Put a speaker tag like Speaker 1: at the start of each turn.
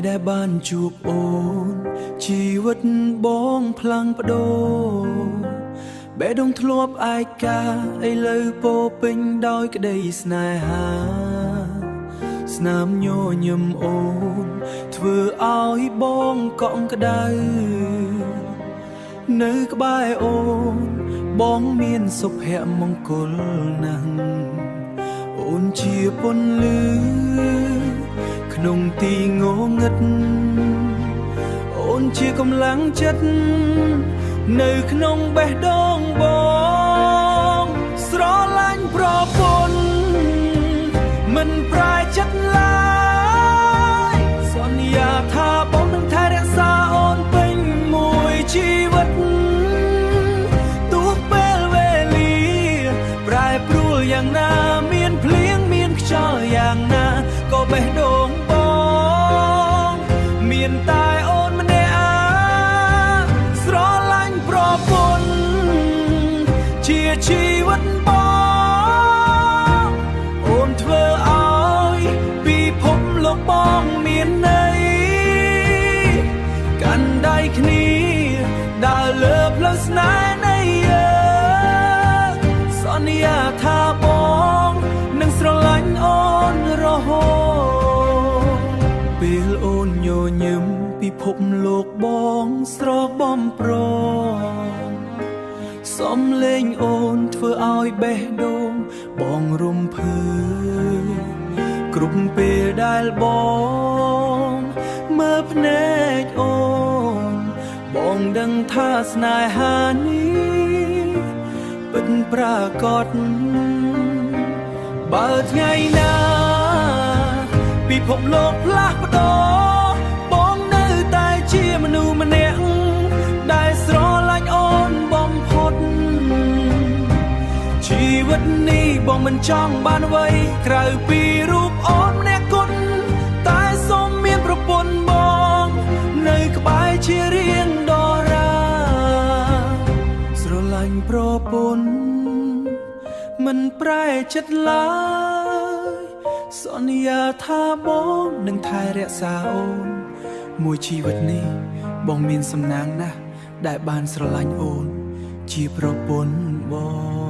Speaker 1: ដែលបានជួបអូនជីវិតបងផ្លាំងប្ដូរបេះដូងធ្លាប់ឯកាឥឡូវពោពេញដោយក្តីស្នេហាស្នាមញញឹមអូនធ្វើឲ្យបងកក់ក្ដៅនៅក្បែរអូនបងមានសុភមង្គលណាស់អូនជាពន្លឺក្នុងទីងងឹតអូនជាកម្លាំងចិត្តនៅក្នុងបេះដូងបងស្រឡាញ់ប្រពន្ធមិនប្រែចិត្តឡើយសន្យាថាបងនឹងថែរក្សាអូនពេញមួយជីវិតទោះពេលវេលាប្រែប្រួលយ៉ាងណាមានភ្លៀងមានខ្យល់យ៉ាងណាក៏បេះដូងបងមានតែអូនម្នាក់ស្រឡាញ់ប្រពន្ធជាជីវិតបងអូនធ្វើឲ្យពិភពលោកបងមានន័យកាន់ដៃគ្នាដើរលើផ្លូវស្នេហ៍នៃយើងសន្យាថាបងនឹងស្រឡាញ់អូនរហូតពេលអូនញញឹមពិភពលោកបងស្របំប្រងសំលេងអូនធ្វើឲ្យបេះដូងបងរំភើបគ្រប់ពេលដែលបងមើលភ្នែកអូនបងដឹងថាស្នេហានេះពិតប្រាកដបើថ្ងៃណាពិភពលោកផ្លាស់ប្ដូរបងនៅតែជាមនុស្សម្នាក់ដែលស្រឡាញ់អូនបំផុតជីវិតនេះបងមិនចង់បានអ្វីក្រៅពីរូបអូនម្នាក់គត់តែសូមមានប្រពន្ធបងនៅក្បែរជារៀងដរាស្រឡាញ់ប្រពន្ធមិនប្រែចិត្តឡើយសន្យាថាបងនឹងថែរក្សាអូនមួយជីវិតនេះបងមានសំណាងណាស់ដែលបានស្រឡាញ់អូនជាប្រពន្ធបង